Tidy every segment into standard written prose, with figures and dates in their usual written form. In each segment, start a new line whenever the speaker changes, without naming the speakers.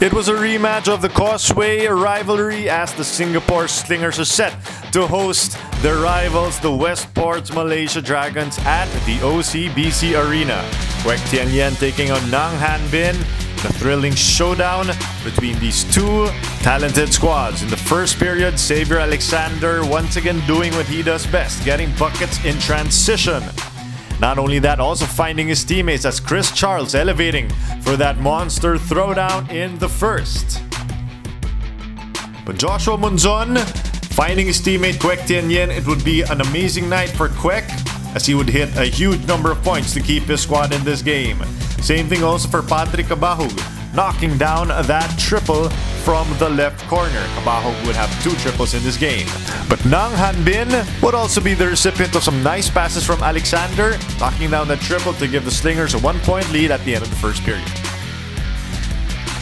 It was a rematch of the Causeway rivalry as the Singapore Slingers are set to host their rivals, the Westports Malaysia Dragons, at the OCBC Arena. Quek Tien Yen taking on Nang Han Bin. A thrilling showdown between these two talented squads. In the first period, Xavier Alexander once again doing what he does best, getting buckets in transition. Not only that, also finding his teammates as Chris Charles elevating for that monster throwdown in the first. But Joshua Munzon finding his teammate Quek Tien Yen, it would be an amazing night for Quek as he would hit a huge number of points to keep his squad in this game. Same thing also for Patrick Cabahug, knocking down that triple from the left corner. Cabahug would have 2 triples in this game. But Nang Han Bin would also be the recipient of some nice passes from Alexander, knocking down that triple to give the Slingers a 1-point lead at the end of the first period.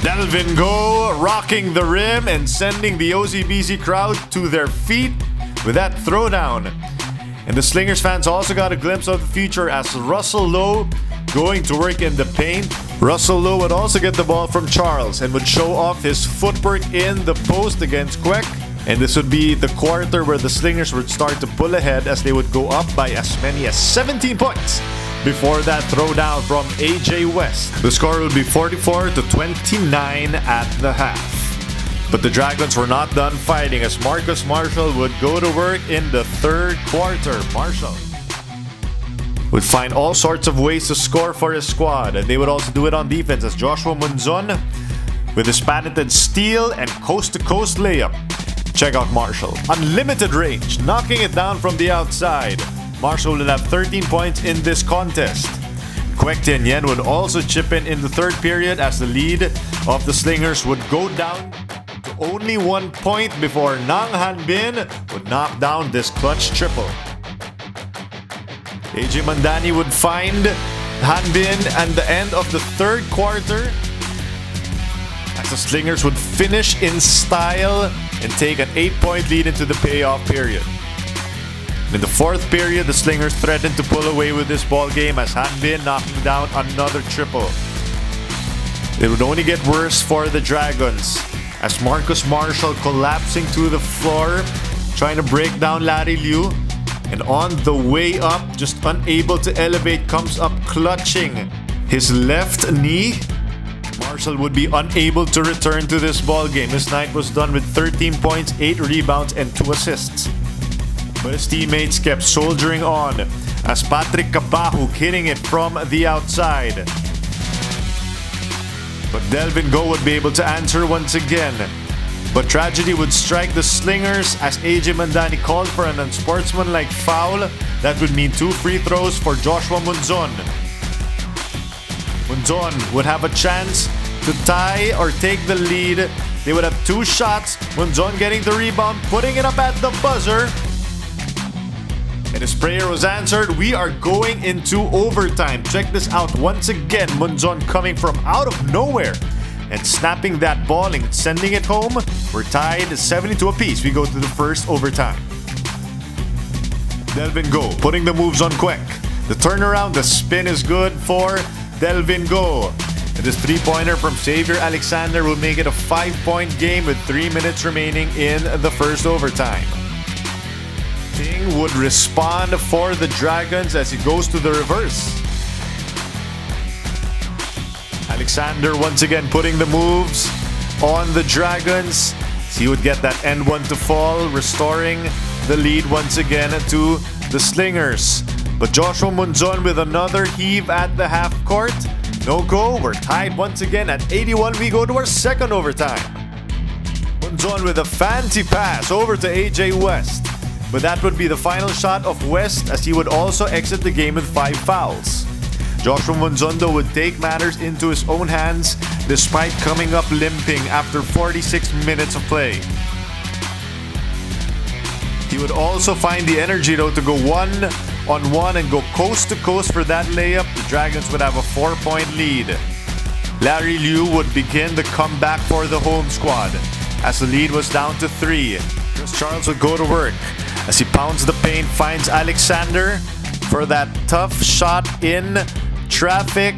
Delvin Go rocking the rim and sending the OCBC crowd to their feet with that throwdown. And the Slingers fans also got a glimpse of the future as Russell Lowe going to work in the paint. Russell Lowe would also get the ball from Charles and would show off his footwork in the post against Quek. And this would be the quarter where the Slingers would start to pull ahead as they would go up by as many as 17 points before that throwdown from AJ West. The score would be 44-29 at the half. But the Dragons were not done fighting as Marcus Marshall would go to work in the third quarter. Marshall would find all sorts of ways to score for his squad, and they would also do it on defense as Joshua Munzon with his patented steal and coast-to-coast layup. Check out Marshall. Unlimited range, knocking it down from the outside. Marshall would have 13 points in this contest. Quek Tien Yen would also chip in the third period as the lead of the Slingers would go down to only 1 point before Nang Han Bin would knock down this clutch triple. AJ Mandani would find Han Bin at the end of the third quarter as the Slingers would finish in style and take an 8-point lead into the payoff period. In the fourth period, the Slingers threatened to pull away with this ball game as Han Bin knocking down another triple. It would only get worse for the Dragons as Marcus Marshall collapsing to the floor, trying to break down Larry Liu. And on the way up, just unable to elevate, comes up clutching his left knee. Marshall would be unable to return to this ball game. His night was done with 13 points, 8 rebounds, and 2 assists. But his teammates kept soldiering on as Patrick Cabahug hitting it from the outside. But Delvin Go would be able to answer once again. But tragedy would strike the Slingers as AJ Mandani called for an unsportsmanlike foul. That would mean 2 free throws for Joshua Munzon. Munzon would have a chance to tie or take the lead. They would have 2 shots. Munzon getting the rebound, putting it up at the buzzer. And his prayer was answered. We are going into overtime. Check this out once again. Munzon coming from out of nowhere and snapping that ball and sending it home. We're tied 72 apiece. We go to the first overtime. Delvin Go putting the moves on Quek. The turnaround, the spin is good for Delvin Go. And this 3-pointer from Xavier Alexander will make it a 5-point game with 3 minutes remaining in the first overtime. Ting would respond for the Dragons as he goes to the reverse. Alexander once again putting the moves on the Dragons. He would get that end one to fall, restoring the lead once again to the Slingers. But Joshua Munzon with another heave at the half court. No go. We're tied once again at 81. We go to our second overtime. Munzon with a fancy pass over to AJ West. But that would be the final shot of West as he would also exit the game with 5 fouls. Joshua Munzon would take matters into his own hands despite coming up limping after 46 minutes of play. He would also find the energy though to go 1-on-1 and go coast to coast for that layup. The Dragons would have a 4-point lead. Larry Liu would begin the comeback for the home squad as the lead was down to 3. Chris Charles would go to work as he pounds the paint, finds Alexander for that tough shot in traffic.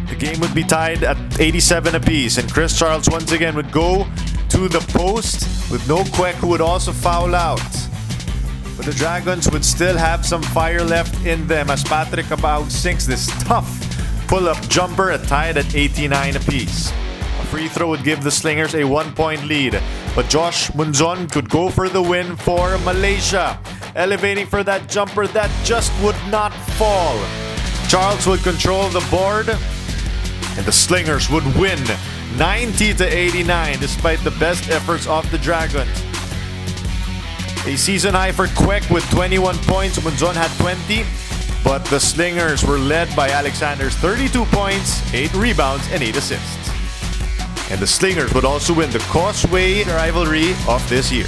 The game would be tied at 87 apiece. And Chris Charles once again would go to the post with no Kwek, who would also foul out. But the Dragons would still have some fire left in them as Patrick Cabaug sinks this tough pull-up jumper at tied at 89 apiece. A free throw would give the Slingers a 1-point lead, but Josh Munzon could go for the win for Malaysia, elevating for that jumper that just would not fall. Charles would control the board, and the Slingers would win 90-89 despite the best efforts of the Dragons. A season high for Kwek with 21 points. Munzon had 20, but the Slingers were led by Alexander's 32 points, 8 rebounds, and 8 assists. And the Slingers would also win the Causeway rivalry of this year.